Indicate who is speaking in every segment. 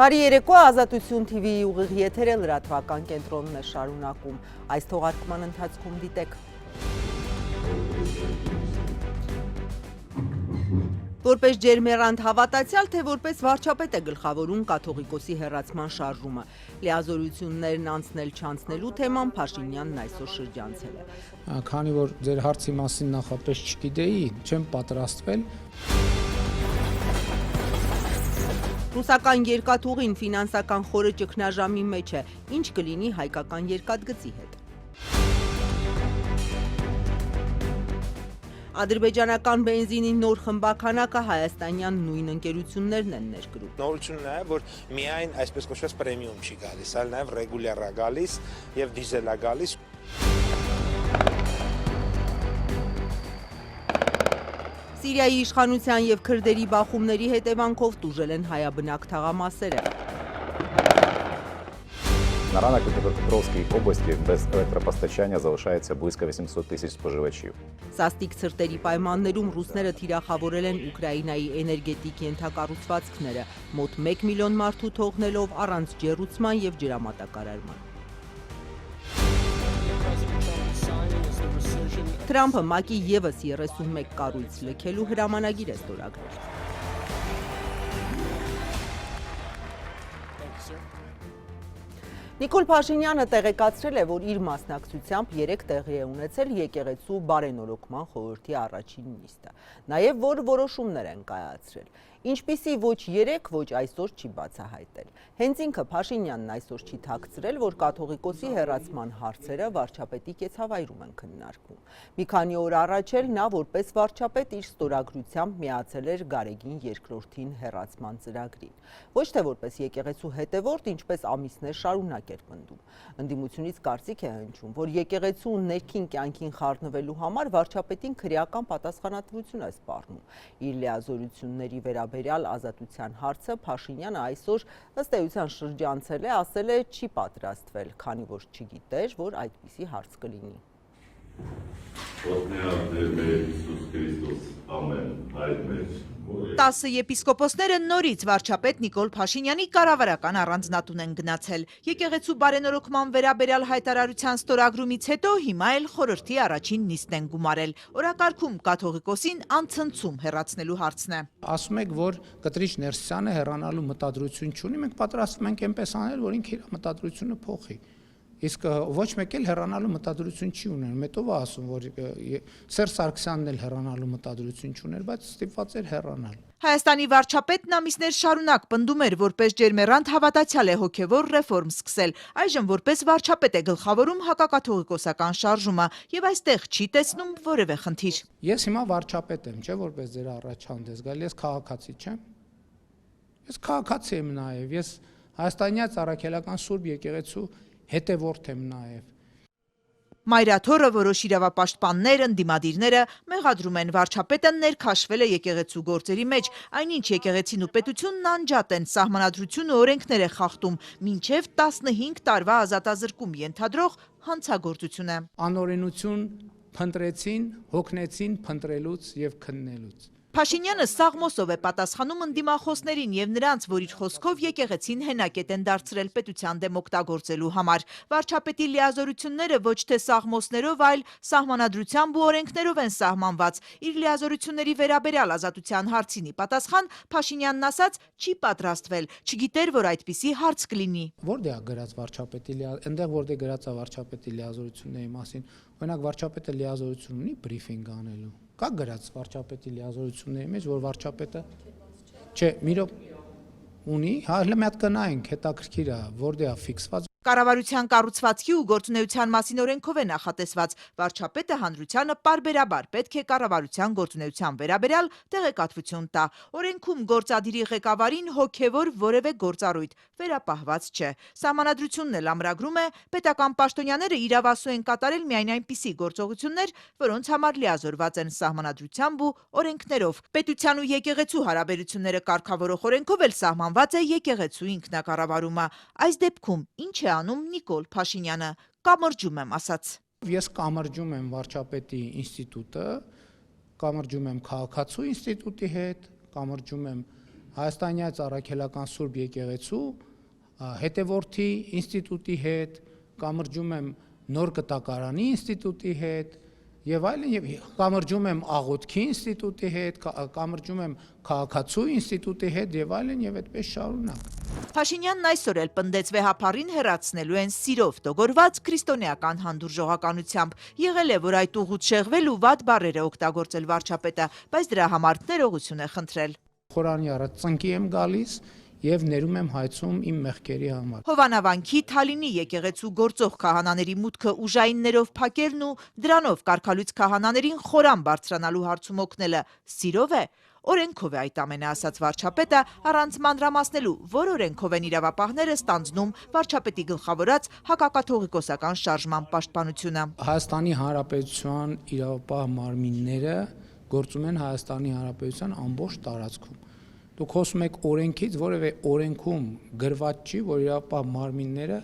Speaker 1: Բարի երեկո, Ազատություն TV-ի ուղիղ եթերը լրատվական կենտրոնն է շարունակում։ Այս թողարկման ընթացքում դիտեք։ Որպես ջերմեռանդ հավատացյալ, թե որպես վարչապետ է գլխավորում կաթողիկոսի հեռացման շարժումը։ Լիազորություններն անցնել-չանցնելու թեման Փաշինյանն այսօր շրջանցել է։
Speaker 2: Քանի որ ձեր հարցի մասին նախապես չգիտեի, չեմ պատրաստվել։
Speaker 1: Ռուսական երկաթուղին ֆինանսական խորը ճգնաժամի մեջ է, ինչ կլինի հայկական երկաթգծի հետ։ Ադրբեջանական բենզինի նոր խմբաքանակը հայաստանյան նույն ընկերություններն են ներկրում։
Speaker 3: Նորությունն է, որ միայն այսպես կոչված պրեմիում չի գալիս, այլ նաև ռեգուլյար է գալիս եւ դիզել է գալիս։
Speaker 1: Սիրիայի իշխանության եւ քրդերի բախումների հետևանքով տուժել են հայաբնակ թաղամասերը։
Speaker 4: На ранок у Днепропетровской области без электропостачания залишається близько 800 тисяч споживачів.
Speaker 1: Սաստիկ ցրտերի պայմաններում ռուսները թիրախավորել են Ուկրաինայի էներգետիկ ենթակառուցվածքները, մոտ 1 միլիոն մարդու թողնելով առանց ջեռուցման եւ ջրամատակարարման։ Թրամփը ՄԱԿ-ի եւս 31 կառույց լքելու հրամանագիր է ստորագրել։ Նիկոլ Փաշինյանը տեղեկացրել է, որ իր մասնակցությամբ 3 տեղի է ունեցել եկեղեցու բարենորոգման խորհրդի առաջին նիստը, նաև որ որոշումներ են կայացրել։ Ինչպիսի ոչ 3, ոչ այսօր չի բացահայտել։ Հենց ինքը Փաշինյանն այսօր չի թաքցրել, որ կաթողիկոսի հեռացման հարցերը վարչապետի կեցավայրում են քննարկվում։ Մի քանի օր առաջ էլ նա որպես վարչապետ իր ստորագրությամբ միացել էր Գարեգին II-ին հեռացման ծրագրին։ Ոչ թե որպես եկեղեցու հետևորդ, ինչպես ամիսներ շարունակ էր պնդում։ Ընդդիմությունից կարծիք է հնչում, որ եկեղեցու ներքին կյանքին խառնվելու համար վարչապետին քրեական պատասխանատվություն է սպառնում։ Իր լիազորությունների վերաբերյալ ազատության հարցը Փաշինյանը այսօր ըստ էության շրջանցել է, ասել է չի պատրաստվել, քանի որ չգիտեր, որ այդպիսի հարց կլինի։
Speaker 5: Տասը եպիսկոպոսները նորից վարչապետ Նիկոլ Փաշինյանի կառավարական առանձնատուն են գնացել։ Եկեղեցու բարենորոգման վերաբերյալ հայտարարության ստորագրումից հետո հիմա էլ խորհրդի առաջին նիստն են գումարել։ Օրակարգում կաթողիկոսին անցնցում հեռացնելու հարցն է։
Speaker 2: Ասում եք, որ Կտրիչ Ներսյանը հեռանալու մտադրություն չունի, մենք պատրաստվում ենք այնպես անել, որ ինքը իր մտադրությունը փոխի։ Իսկ ոչ մեկ էլ հեռանալու մտադրություն չի ուներ, մետով է ասում, որ Սերժ Սարգսյանն էլ հեռանալու մտադրություն չուներ, բայց ստիպված էր հեռանալ։
Speaker 5: Հայաստանի վարչապետն ամիսներ շարունակ պնդում էր, որպես ջերմեռանդ հավատացյալ է հոգևոր ռեֆորմ սկսել, այժմ որպես վարչապետ է գլխավորում հակակաթողիկոսական շարժումը եւ այստեղ չի տեսնում որևէ խնդիր։
Speaker 2: Ես հիմա վարչապետ եմ, չէ՞ որպես ձեր առաջ հանդես գալ, ես քաղաքացի չեմ։ Ես քաղաքացի եմ նաեւ, ես հայաստանյաց առաքելական Սուրբ եկեղեցու հետևորդ եմ նաև։
Speaker 5: Մայրաթորը որոշ իրավապաշտպաններ, ընդդիմադիրները մեղադրում են վարչապետը ներքաշվել է եկեղեցու գործերի մեջ, այնինչ եկեղեցին ու պետությունն անջատ են, սահմանադրությունը օրենքներ է խախտում, մինչև 15 տարվա ազատազրկում ենթադրող հանցագործություն է։
Speaker 2: Անօրենություն փնտրեցին, հոգնեցին փնտրելուց եւ քննելուց։
Speaker 5: Փաշինյանը սաղմոսով է պատասխանում ընդդիմախոսներին եւ նրանց, որ իր խոսքով եկեղեցին հենակետ են դարձրել պետության դեմ օգտագործելու համար։ Վարչապետի լիազորությունները ոչ թե սաղմոսներով, այլ սահմանադրությամբ ու օրենքներով են սահմանված։ Իր լիազորությունների վերաբերյալ ազատության հարցինի պատասխան Փաշինյանն ասաց չի պատրաստվել, չգիտեր, որ այդպիսի հարց կլինի։
Speaker 2: Որտե՞ղ է գրած վարչապետի այնտեղ որտեղ գրած է վարչապետի լիազորությունների մասին, օրինակ վարչապետը լիազորություն ունի բրիֆինգ անելու։ Կա գրած վարչապետի լիազորությունների մեջ, որ վարչապետը չէ, մի րոպե ունի, հա, հələ մի հատ կնայենք, հետաքրքիր է, որտեղ է ֆիքսված։
Speaker 5: Կառավարության կառուցվածքի ու գործունեության մասին օրենքով է նախատեսված։ Վարչապետը հանրությանը պարբերաբար պետք է կառավարության գործունեության վերաբերյալ տեղեկատվություն տա։ Օրենքում գործադիրի ղեկավարին հոգևոր որևէ գործառույթ վերապահված չէ։ Սահմանադրությունն էլ ամրագրում է պետական պաշտոնյաները իրավասու են կատարել միայն այնպիսի գործողություններ, որոնց համար լիազորված են սահմանադրությամբ ու օրենքներով։ Պետության ու եկեղեցու հարաբերությունները կարգավորող օրենքով էլ սահմանված է եկեղեցու ինքնակառավարումը։ Այս դեպքում ինչ է անում Նիկոլ Փաշինյանը, կամրջում եմ ասաց։
Speaker 2: Ես կամրջում եմ վարչապետի ինստիտուտը, կամրջում եմ քաղաքացու ինստիտուտի հետ, կամրջում եմ Հայաստանյաց առաքելական Սուրբ եկեղեցու հետևորդի ինստիտուտի հետ, կամրջում եմ նոր կտակարանի ինստիտուտի հետ եւ այլն, եւ կամրջում եմ աղոթքի ինստիտուտի հետ, կամրջում եմ քաղաքացու ինստիտուտի հետ եւ այլն, եւ այդպես շարունակ։
Speaker 5: Փաշինյանն այսօր էլ պնդեց վեհապարին հեռացնելու են սիրով տոգորված քրիստոնեական հանդուրժողականությամբ։ Եղել է, որ այդ ուղուց շեղվել ու վատ բառերը օգտագործել վարչապետը, բայց դրա համար ներողություն է խնդրել։
Speaker 2: Խորանի առաջ ծնկի եմ գալիս եւ ներում եմ հայցում իմ մեղքերի համար։
Speaker 5: Հովանավանքի Թալինի եկեղեցու գործող քահանաների մուտքը ուժայիններով փակելն ու դրանով կարգալույց քահանաներին խորան բարձրանալու հարցում օգնելը սիրով է։ Օրենքով է այդ ամենը ասաց վարչապետը, առանց մանրամասնելու, որ օրենքով են իրավապահները ստանձնում վարչապետի գլխավորած հակակաթողիկոսական շարժման պաշտպանությունը։
Speaker 2: Հայաստանի Հանրապետության իրավապահ մարմինները գործում են Հայաստանի Հանրապետության ամբողջ տարածքում։ Դուք խոսում եք օրենքից, որևէ օրենքում գրված չի, որ իրավապահ մարմինները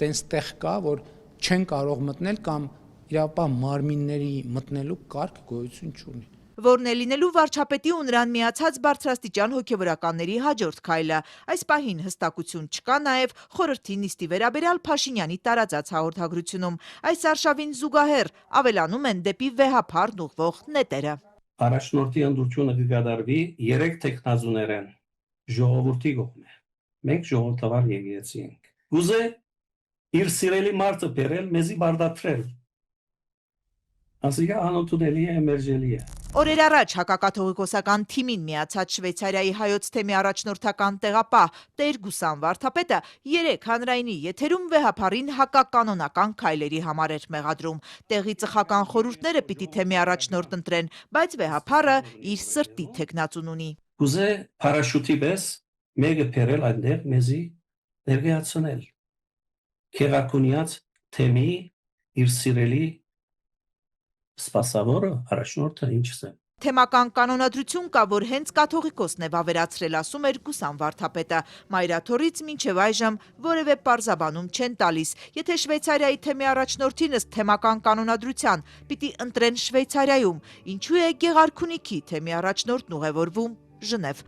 Speaker 2: տենստեղ կա, որ չեն կարող մտնել կամ իրավապահ մարմինների մտնելու կարգ գոյություն չունի։
Speaker 5: Որն է լինելու վարչապետի ու նրան միացած բարձրաստիճան հոգևորականների հաջորդ քայլը։ Այս պահին հստակություն չկա նաև խորհրդի նիստի վերաբերյալ Փաշինյանի տարածած հաղորդագրությունում։ Այս արշավին զուգահեռ ավելանում են դեպի վեհապարն ուղղվող նետերը։
Speaker 6: Առաջնորդի ընդրությունը կկատարվի 3 տեխնազուներեն ժողովրդի կողմէ։ Մենք ժողովրդավար եկեղեցի ենք։ Կուզե իր սիրելի մարդը բերել մեզի բարդացրել։ Ասիկա անօթունելի է, էմերջելի է։
Speaker 5: Օրեր առաջ հակակաթողիկոսական թիմին միացած Շվեյցարիայի հայոց թեմի առաջնորդական տեղապահ Տեր Գուսան վարդապետը 3 հանրայինի եթերում վեհապարին հակականոնական քայլերի համար էր մեղադրում։ Տեղի ծխական խորհուրդները պիտի թեմի առաջնորդ ընտրեն, բայց վեհապարը իր սրտի թեկնածուն ունի։
Speaker 6: Կուզե փարաշուտի պես մեկը բերել այնտեղ մեզի ներկայացնել։ Քերակունյաց թեմի իր սիրելի սպասավորը առաջնորդը ինչս է։
Speaker 5: Թեմական կանոնադրություն կա, որ հենց կաթողիկոսն է վավերացրել, ասում էր Գուսան վարդապետը։ Մայրաթորից մինչև այժմ որևէ պարզաբանում չեն տալիս։ Եթե Շվեյցարիայի թեմի առաջնորդին ըստ թեմական կանոնադրության պիտի ընտրեն Շվեյցարիայում, ինչու է Գեղարքունիքի թեմի առաջնորդն ուղևորվում Ժնև։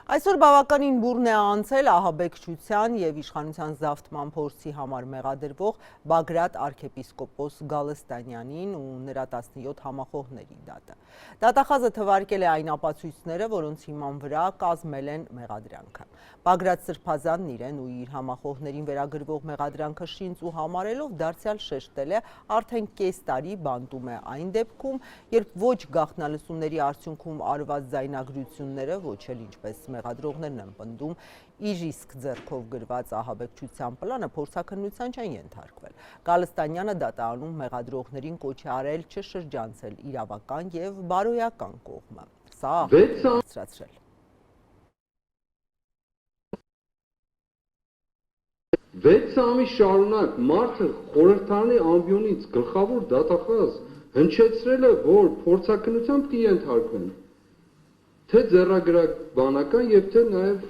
Speaker 1: Այսօր բավականին բուռն է անցել ահաբեկչության եւ իշխանության զավթման փորձի համար մեղադրվող Բագրատ arczepiskopos Գալստանյանին ու նրա 17 համախոհների դատը։ Դատախազը թվարկել է այն ապացույցները, որոնց հիման վրա կազմել են մեղադրանքը։ Բագրատ Սրբազանն իրեն ու իր համախոհներին վերագրվող մեղադրանքը շինծ ու համարելով դարձյալ շեշտել է արդեն կես տարի բանտում է այն դեպքում, երբ ոչ գաղտնալսումների արդյունքում արված ձայնագրությունները, ոչ էլ ինչպես մեղադրողներն են պնդում, իր իսկ ձեռքով գրված ահաբեկչության պլանը փորձաքննության չեն ենթարկվել։ Գալստանյանը դատարանում մեղադրողներին կոչ է արել չշրջանցել իրավական եւ բարոյական կողմը։ Սա բարձրացրել։
Speaker 7: 6 ամիս շարունակ մարդը խորհրդարանի ամբիոնից գլխավոր դատախազ հնչեցրել է, որ փորձաքննության պիտի ենթարկվեն թե ձեռագրաբանական եւ թե նաեւ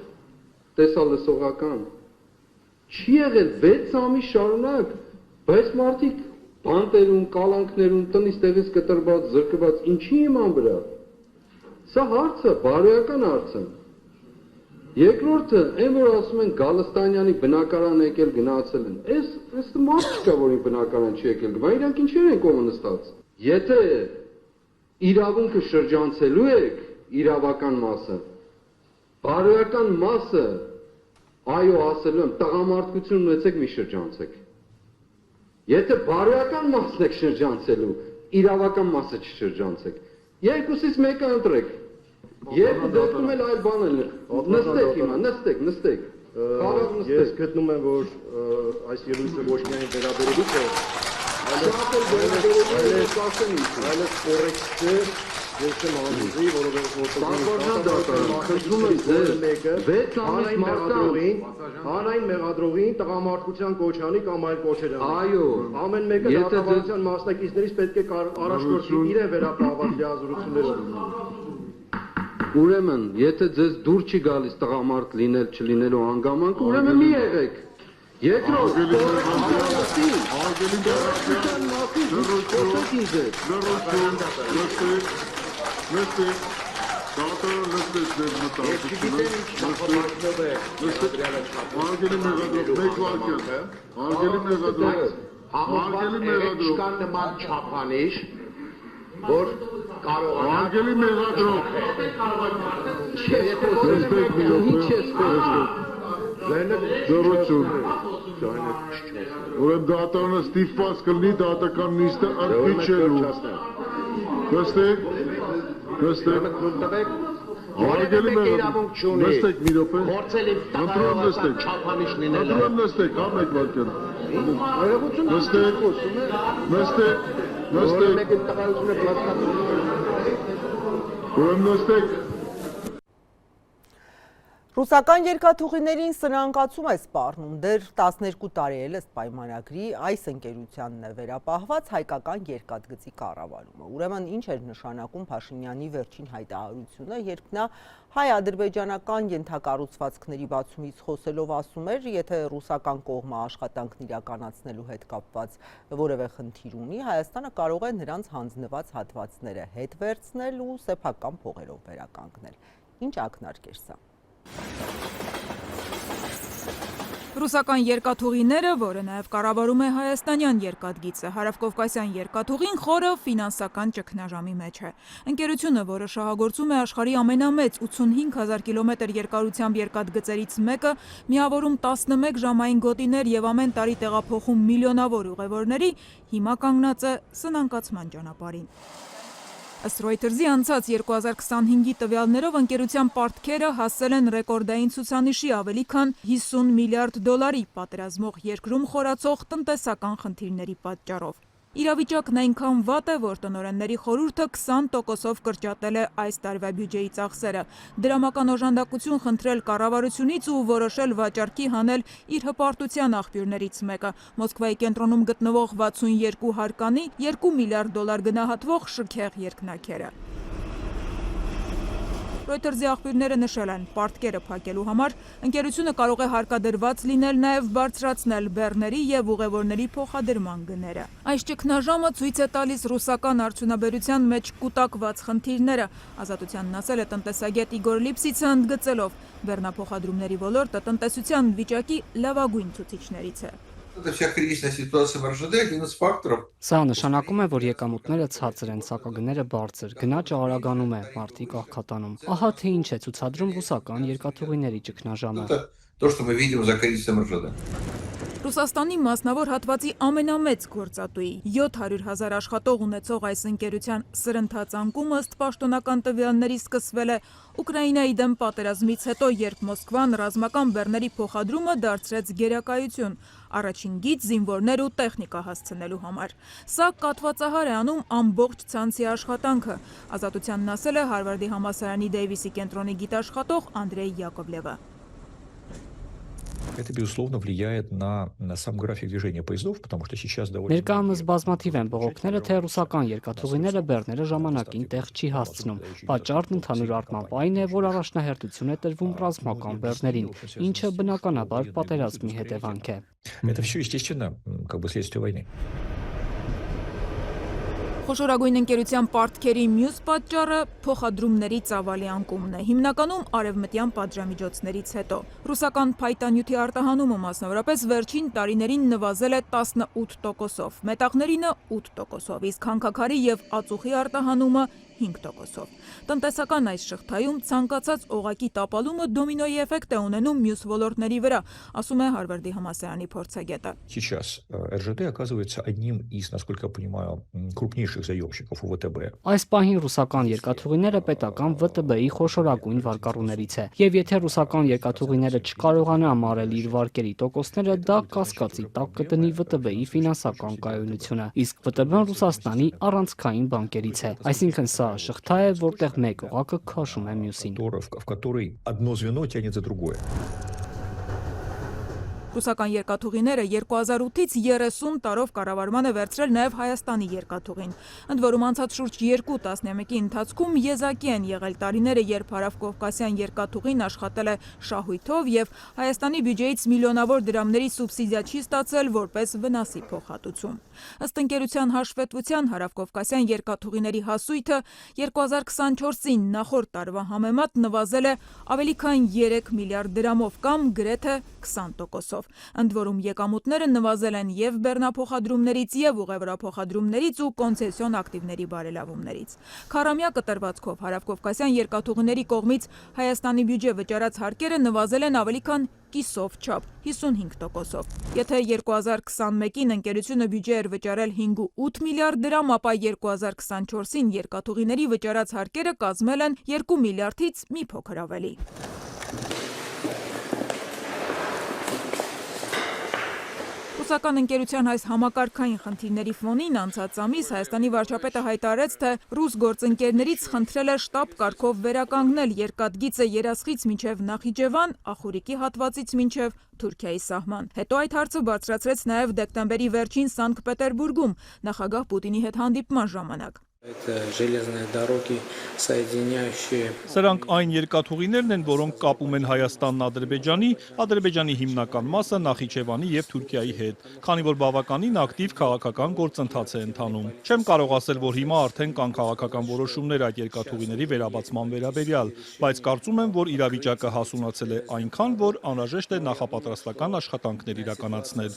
Speaker 7: տեսալսողական։ Չի եղել 6 ամիս շարունակ, բայց մարդիկ բանտերում, կալանքներում, տնից տեղից կտրված, զրկված, ինչի իման վրա։ Սա հարց է, բարոյական հարց է։ Երկրորդը, այն որ ասում են Գալստանյանի բնակարան եկել գնացել են, այս մարդ չկա, որին բնակարան չի եկել, բայց իրանք ինչեր են կողմը նստած։ Եթե իրավունքը շրջանցելու եք իրավական մասը, բարոյական մասը, այո ասելու եմ, տղամարդկություն ունեցեք մի շրջանցեք։ Եթե բարոյական մասն եք շրջանցելու, իրավական մասը չշրջանցեք։ Երկուսից մեկը ընտրեք։ Երկու դեպքում էլ այլ բան է։ Նստեք հիմա, նստեք։ Ես գտնում եմ, որ այս ելույթը ոչ միայն վերաբերելիք է, այլև կոռեկտ չէ, ես եմ համոզի, հանրային մեղադրողին տղամարդկության կոչանի կամ այլ կոչեր են։ Այո, ամեն մեկը դատավարության մասնակիցներից պետք է առաջնորդի իրեն վերապահված լիազորություններով։ Ուրեմն, եթե ձեզ դուր չի գալիս տղամարդ լինել չլինելու հանգամանքը, ուրեմն մի եղեք։ Երկրորդ,
Speaker 8: Դատարանը նստեց ձեր մտածությունը։ Արգելի մեղադրող, մեկ վարկյալ։ Արգելի մեղադրող։ Արգելի մեղադրող։
Speaker 9: Կան նման չափանիշ, որ կարողանա
Speaker 8: Արգելի մեղադրող։ Նստեք մի րոպե։ Զորություն։ Ուրեմն դատարանը ստիպված կլինի դատական նիստը ընդմիջելու։ Նստեք։ Արգելի մեղադրող։ Նստեք մի րոպե։ Ընտրում նստեք։ Ընտրում նստեք, հա մեկ վարկյալ։ Նստեք։ Ուրեմն նստեք։
Speaker 1: Ռուսական երկաթուղիներին սնանկացում է սպառնում, դեռ 12 տարի էլ ըստ պայմանագրի այս ընկերությանն է վերապահված հայկական երկաթգծի կառավարումը։ Ուրեմն ինչ էր նշանակում Փաշինյանի վերջին հայտարարությունը, երբ նա հայ-ադրբեջանական ենթակառուցվածքների բացումից խոսելով ասում էր, եթե ռուսական կողմը աշխատանքն իրականացնելու հետ կապված որևէ խնդիր ունի, Հայաստանը կարող է նրանց հանձնված հատվածները հետ վերցնել ու սեփական փողերով վերականգնել։ Ինչ ակնարկ էր սա։
Speaker 10: Ռուսական երկաթուղիները, որը նաև կառավարում է հայաստանյան երկաթգիծը, հարավկովկասյան երկաթուղին խորը ֆինանսական ճգնաժամի մեջ է։ Ընկերությունը, որը շահագործում է աշխարհի ամենամեծ 85,000 կիլոմետր երկարությամբ երկաթգծերից մեկը, միավորում 11 ժամային գոտիներ եւ ամեն տարի տեղափոխում միլիոնավոր ուղևորների, հիմա կանգնած է սնանկացման ճանապարհին։ Ըստ Reuters-ի անցած 2025-ի տվյալներով ընկերության պարտքերը հասել են ռեկորդային ցուցանիշի ավելի քան 50 միլիարդ դոլարի, պատերազմող երկրում խորացող տնտեսական խնդիրների պատճառով։ Իրավիճակն այնքան վատ է, որ տնօրենների խորհուրդը 20%-ով կրճատել է այս տարվա բյուջեի ծախսերը, դրամական օժանդակություն խնդրել կառավարությունից ու որոշել վաճառքի հանել իր հպարտության աղբյուրներից մեկը՝ Մոսկվայի կենտրոնում գտնվող 62 հարկանի 2 միլիարդ դոլար գնահատվող շքեղ երկնաքերը։ Reuters-ի աղբյուրները նշել են, պարտքերը փակելու համար ընկերությունը կարող է հարկադրված լինել նաև բարձրացնել բեռների եւ ուղևորների փոխադրման գները։ Այս ճգնաժամը ցույց է տալիս ռուսական արդյունաբերության մեջ կուտակված խնդիրները, Ազատությանն ասել է տնտեսագետ Իգոր Լիպսիցը ընդգծելով, բեռնափոխադրումների ոլորտը տնտեսության վիճակի լավագույն ցուցիչներից է։
Speaker 11: Սա նշանակում է, որ եկամուտները ցածր են, սակագները բարձր, գնաճը արագանում է, մարդիկ աղքատանում։ Ահա թե ինչ է ցուցադրում ռուսական երկաթուղիների ճգնաժամը։
Speaker 10: Ռուսաստանի մասնավոր հատվածի ամենամեծ գործատուի 700,000 աշխատող ունեցող այս ընկերության սրընթաց ըստ պաշտոնական տվյալների սկսվել է Ուկրաինայի դեմ պատերազմից հետո, երբ Մոսկվան ռազմական բեռների փոխադրումը դարձրեց գերակայություն, առաջին գիծ զինվորներ ու տեխնիկա հասցնելու համար։ Սա կատվածահար է անում ամբողջ ցանցի աշխատանքը, Ազատությանն ասել է Հարվարդի համալսարանի Դեյվիսի կենտրոնի գիտաշխատող Անդրեյ Յակովլևը։
Speaker 12: Это, безусловно, влияет на сам график движения поездов, потому что сейчас довольно...
Speaker 11: Ներկայումս բազմաթիվ են բողոքները, թե ռուսական երկաթուղիները բեռները ժամանակին տեղ չի հասցնում։ Պատճառն ընդհանուր առմամբ այն է, որ առաջնահերթություն է տրվում ռազմական բեռներին, ինչը բնականաբար պատերազմի հետևանք է։
Speaker 12: Это все, естественно, как бы следствие войны.
Speaker 10: Խոշորագույն ընկերության պարտքերի մյուս պատճառը փոխադրումների ծավալի անկումն է, հիմնականում արևմտյան պատժամիջոցներից հետո։ Ռուսական փայտանյութի արտահանումը մասնավորապես վերջին տարիներին նվազել է 18%-ով, մետաղներինը 8%-ով, իսկ հանքաքարի եւ ածուխի արտահանումը 5%-ով։ Տնտեսական այս շղթայում ցանկացած օղակի տապալումը դոմինոյի էֆեկտ է ունենում մյուս ոլորտների վրա, ասում է Հարվարդի համալսարանի փորձագետը։
Speaker 12: Сейчас РЖД оказывается одним из, насколько я понимаю, крупнейших заемщиков у ВТБ.
Speaker 11: Այս պահին ռուսական երկաթուղիները պետական ՎՏԲ-ի խոշորագույն վարկառուներից է, եւ եթե ռուսական երկաթուղիները չկարողանա մարել իր վարկերի տոկոսները, դա կասկածի տակ կդնի ՎՏԲ-ի ֆինանսական կայունությունը, իսկ ՎՏԲ-ն Ռուսաստանի առանցքային բանկերից է, այսինքն սա շղթա է, որտեղ մեկ օղակը քաշում է մյուսին։
Speaker 12: В которой одно звено тянет за другое.
Speaker 10: Ռուսական երկաթուղիները 2008-ից 30 տարով կառավարման է վերցրել նաև Հայաստանի երկաթուղին։ Ընդ որում անցած շուրջ 2 տասնամյակի ընթացքում եզակի են եղել տարիները, երբ հարավկովկասյան երկաթուղին աշխատել է շահույթով եւ Հայաստանի բյուջեից միլիոնավոր դրամների սուբսիդիա չի ստացել որպես վնասի փոխհատուցում։ Ըստ ընկերության հաշվետվության հարավկովկասյան երկաթուղիների հասույթը 2024-ին նախորդ տարվա համեմատ նվազել է ավելի քան 3 միլիարդ դրամով կամ գրեթե 20%-ով։ Ընդ որում եկամուտները նվազել են եւ բեռնափոխադրումներից եւ ուղևորափոխադրումներից ու կոնցեսիոն ակտիվների բարելավումներից։ Քառամյա կտրվածքով հարավկովկասյան երկաթուղիների կողմից Հայաստանի բյուջե վճարած հարկերը նվազել են ավելի քան կիսով չափ 55%-ով։ Եթե 2021-ին ընկերությունը բյուջե էր վճարել 5.8 միլիարդ դրամ, ապա 2024-ին երկաթուղիների վճարած հարկերը կազմել են 2 միլիարդից մի փոքր ավելի։ Ռուսական ընկերության այս համակարգային խնդիրների ֆոնին անցած ամիս Հայաստանի վարչապետը հայտարարեց, թե ռուս գործընկերներից խնդրել է շտապ կարգով վերականգնել երկաթգիծը Երասխից մինչև Նախիջևան, Ախուրիկի հատվածից մինչև Թուրքիայի սահման։ Հետո այդ հարցը բարձրացրեց նաև դեկտեմբերի վերջին Սանկտ Պետերբուրգում նախագահ Պուտինի հետ հանդիպման ժամանակ։
Speaker 13: Սրանք այն երկաթուղիներն են, որոնք կապում են Հայաստանն Ադրբեջանի, Ադրբեջանի հիմնական մասը Նախիջևանի եւ Թուրքիայի հետ, քանի որ բավականին ակտիվ քաղաքական գործընթաց է ընթանում։ Չեմ կարող ասել, որ հիմա արդեն կան քաղաքական որոշումներ այդ երկաթուղիների վերաբացման վերաբերյալ, բայց կարծում եմ, որ իրավիճակը հասունացել է այնքան, որ անհրաժեշտ է նախապատրաստական աշխատանքներ իրականացնել։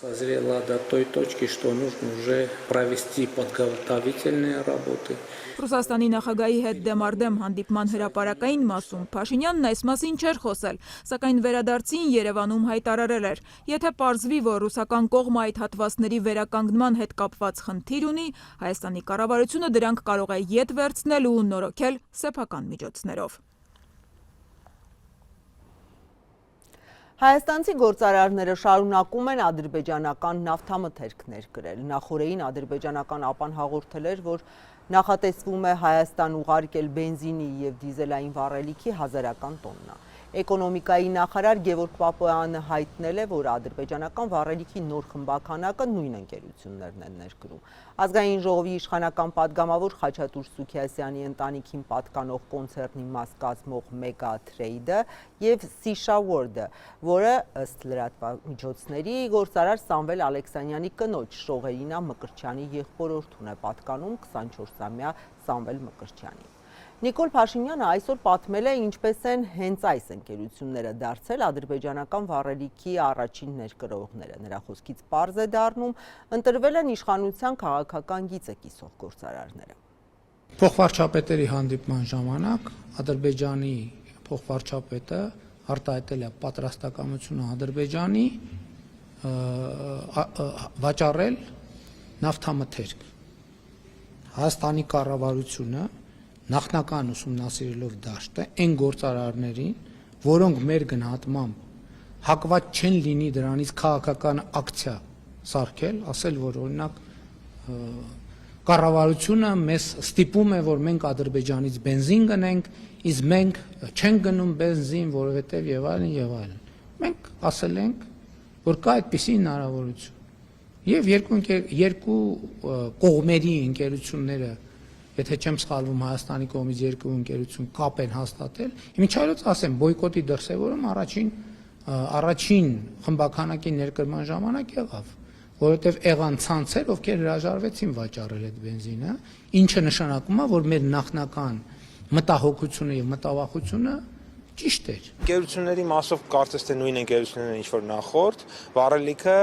Speaker 10: Ռուսաստանի նախագահի հետ դեմարդեմ հանդիպման հրապարակային մասում Փաշինյանն այս մասին չէր խոսել, սակայն վերադարձին Երևանում հայտարարել էր. եթե պարզվի, որ ռուսական կողմը այդ հատվածների վերականգնման հետ կապված խնդիր ունի, Հայաստանի կառավարությունը դրանք կարող է ետ վերցնել ու նորոգել սեփական միջոցներով։
Speaker 1: Հայաստանցի գործարարները շարունակում են ադրբեջանական նավթամթերքներ կրել։ Նախորդին ադրբեջանական ԱՊԱ-ն հաղորդել էր, որ նախատեսվում է Հայաստան ուղարկել բենզինի եւ դիզելային վառելիքի 1000 տոննա։ Էկոնոմիկայի նախարար Գևորգ Պապոյանը հայտնել է, որ ադրբեջանական վառելիքի նոր խմբականակը նույն ընկերություններն են ներկրում։ Ազգային ժողովի իշխանական падգամավոր Խաչատուր Սուքիասյանի ընտանիքին պատկանող կոնցեռնի մաս կազմող Mega Trade-ը եւ Sisha World-ը, որը ըստ լրատվամիջոցների գործարար Սամվել Ալեքսանյանի կնոջ Շողերինա Մկրտչյանի եղբորորդուն է պատկանում 24-ամյա Սամվել Մկրտչյանին։ Նիկոլ Փաշինյանը այսօր պատմել է, ինչպես են հենց այս ընկերությունները դարձել ադրբեջանական վառելիքի առաջին ներկրողները։ Նրա խոսքից պարզ է դառնում, ընտրվել են իշխանության քաղաքական գիծը կիսող գործարարները։
Speaker 2: Փոխվարչապետերի հանդիպման ժամանակ Ադրբեջանի փոխվարչապետը արտահայտել է պատրաստակամությունը Ադրբեջանի վաճառել նավթամթերք։ Հայաստանի կառավարությունը նախնական ուսումնասիրելով դաշտը այն գործարարներին, որոնք մեր գնահատմամբ հակված չեն լինի դրանից քաղաքական ակցիա սարքել, ասել, որ օրինակ կառավարությունը մեզ ստիպում է, որ մենք Ադրբեջանից բենզին գնենք, իսկ մենք չենք գնում բենզին, որովհետև եւ այլն եւ այլն։ Մենք ասել ենք, որ կա այդպիսի հնարավորություն։ Եվ երկու կողմերի ընկերությունները, եթե չեմ սխալվում, Հայաստանի կողմից երկու ընկերություն կապ են հաստատել, միջայլոց ասեմ, բոյկոտի դրսևորում առաջին խմբականակի ներկրման ժամանակ եղավ, որովհետև եղան ցանցեր, ովքեր հրաժարվեցին վաճառել այդ բենզինը, ինչը նշանակում է, որ մեր նախնական մտահոգությունը եւ մտավախությունը ճիշտ էր։
Speaker 3: Ընկերությունների մասով կարծես թե նույն ընկերություններն ինչ որ նախորդ, վառելիքը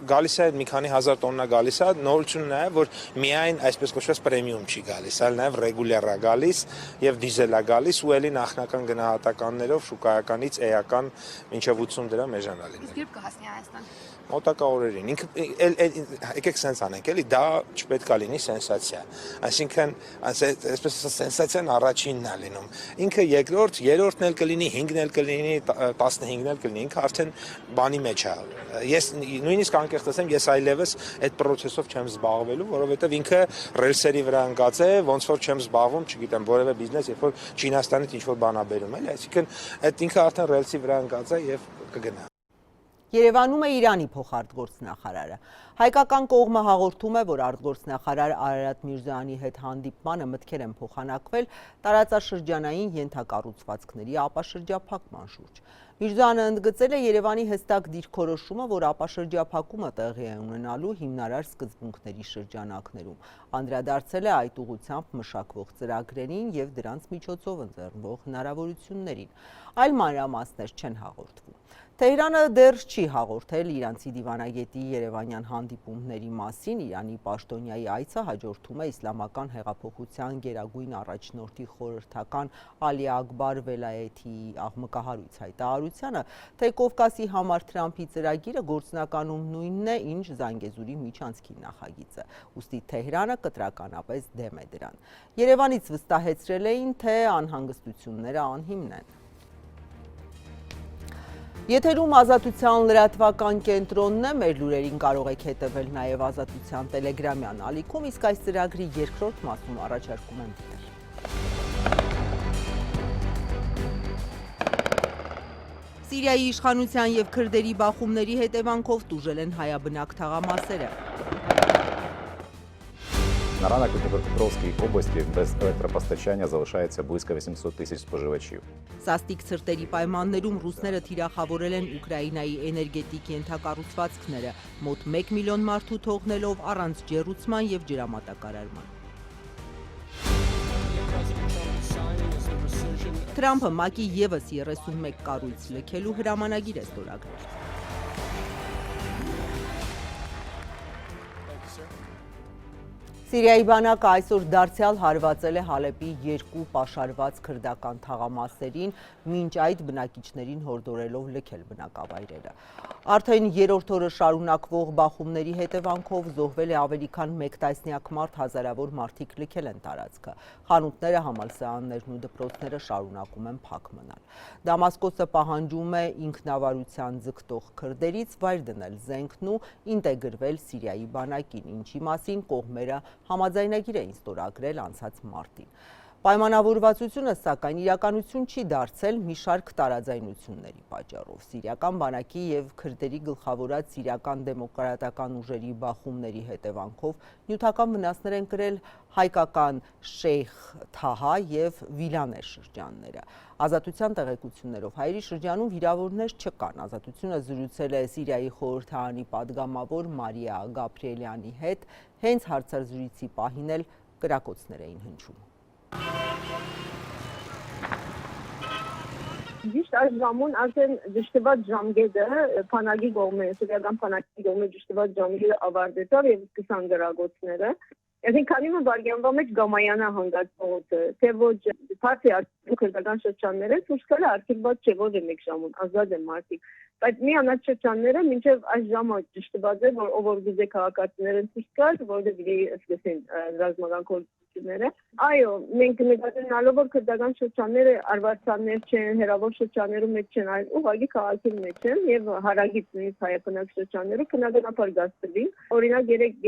Speaker 3: գալիս է մի քանի հազար տոննա գալիս է, նորությունն է, որ միայն այսպես կոչված պրեմիում չի գալիս, այլ նաև ռեգուլյար է գալիս եւ դիզել է գալիս ու էլի նախնական գնահատականներով շուկայականից էական մինչև 80 դրամ էժանալին։
Speaker 14: Իսկ երբ կհասնի Հայաստան։
Speaker 3: Մոտակա օրերին։ Եկեք սենց անենք, էլի դա չպետք է լինի սենսացիա։ Այսինքն, այսպես սենսացիան առաջինն է լինում։ Ինքը երկրորդ, երրորդն էլ կլինի, 5-ն էլ կլինի, 15-ն էլ կլինի, ինքը արդեն բանի մեջ է։ Ես նույնիսկ անկեղծ ասեմ, ես այլևս այդ process-ով չեմ զբաղվելու, որովհետև ինքը ռելսերի վրա ընկած է, ոնց որ չեմ զբաղվում, չգիտեմ, որևէ բիզնես, երբ որ Չինաստանից ինչ որ բան ա բերում, էլի, այսինքն այդ ինքը արդեն ռելսի վրա ընկած է եւ կգնա։
Speaker 1: Երևանում է Իրանի փոխարտգործնախարարը։ Հայկական կողմը հաղորդում է, որ արտգործնախարար Արարատ Միրզոյանի հետ հանդիպմանը մտքեր են փոխանակվել տարածաշրջանային ենթակառուցվածքների ապաշրջափակման շուրջ։ Միրզոյանը ընդգծել է Երևանի հստակ դիրքորոշումը, որ ապաշրջափակումը տեղի է ունենալու հիմնարար սկզբունքների շրջանակներում։ Անդրադարձել է այդ ուղղությամբ մշակվող ծրագրերին եւ դրանց միջոցով ընձեռնվող հնարավորություններին։ Այլ մանրամասներ չեն հաղորդվում։ Թեհրանը դեռ չի հաղորդել իրանցի դիվանագետի երևանյան հանդիպումների մասին։ Իրանի պաշտոնյայի այցը հաջորդում է իսլամական հեղափոխության գերագույն առաջնորդի խորհրդական Ալի Ակբար Վելայեթիի աղմկահարույց հայտարարությանը, թե Կովկասի համար Թրամփի ծրագիրը գործնականում նույնն է, ինչ Զանգեզուրի միջանցքի նախագիծը։ Ուստի Թեհրանը կտրականապես դեմ է դրան։ Երևանից վստահեցրել էին, թե անհանգստությունները անհիմն են։ Եթերում Ազատության լրատվական կենտրոնն է, մեր լուրերին կարող եք հետևել նաև Ազատության տելեգրամյան ալիքում, իսկ այս ծրագրի երկրորդ մասում առաջարկում եմ դիտել։ Սիրիայի իշխանության եւ քրդերի բախումների հետևանքով տուժել են հայաբնակ թաղամասերը։
Speaker 4: На ранок у Днепропетровской области без электропостачания залишається близько 800 тисяч споживачів.
Speaker 1: Սաստիկ ցրտերի պայմաններում ռուսները թիրախավորել են Ուկրաինայի էներգետիկ ենթակառուցվածքները, մոտ 1 միլիոն մարդու թողնելով առանց ջեռուցման եւ ջրամատակարարման։ Թրամփը ՄԱԿ-ի եւս 31 կառույց լքելու հրամանագիր է ստորագրել։ Սիրիայի բանակը այսօր դարձյալ հարվածել է Հալեպի 2 պաշարված քրդական թաղամասերին, մինչ այդ բնակիչներին հորդորելով լքել բնակավայրերը։ Արդեն երրորդ օրը շարունակվող բախումների հետևանքով զոհվել է ավելի քան 1 տասնյակ մարդ, հազարավոր մարդիկ լքել են տարածքը։ Խանութները, համալսարաններն ու դպրոցները շարունակում են փակ մնալ։ Դամասկոսը պահանջում է ինքնավարության ձգտող քրդերից վայր դնել զենքն ու ինտեգրվել Սիրիայի բանակին, ինչի մասին կողմերը համաձայնագիր էին ստորագրել անցած մարտին։ Պայմանավորվածությունը, սակայն, իրականություն չի դարձել մի շարք տարաձայնությունների պատճառով։ Սիրիական բանակի եւ քրդերի գլխավորած սիրիական դեմոկրատական ուժերի բախումների հետևանքով նյութական վնասներ են կրել հայկական Շեյխ Թահա եւ Վիլանե շրջանները։ Ազատության տեղեկություններով Հայերի շրջանում վիրավորներ չկան։ Ազատությունը զրուցել է Սիրիայի խորհրդարանի падգամավոր Մարիա Գաբրիելյանի հետ, հենց հարցազրույցի պահին էլ կրակոցներ էին հնչում։
Speaker 14: Ճիշտ այս ժամուն արդեն դժտված ժամկետը փանագի կողմը, սիրիական փանագի կողմը դժտված ժամկետը ավարտեցավ եւ սկսան գրագոցները։ Այսինքն քանի որ վարյանվա մեջ գամայանա հանգած փողոցը, թե ոչ партия քրդական շրջանները ցույց կա արդյունքված չէ, որ մեկ ժամուն ազատ են մարդիկ։ Բայց միանած շրջանները մինչև այս ժամը դժտված է, որ ով որ գուզե քաղաքացիները ցույց կար, որը դի սկսեն ռազմական կորձությունները։ Այո, մենք նկատելով որ քրդական շրջանները արվարձաններ չեն, հերավոր շրջաններում մեջ չեն, այլ ուղղակի քաղաքի մեջ են եւ հարագից նույնիսկ հայապնակ շրջաններում քննադատաբար գաստվին։ Օրինակ երեք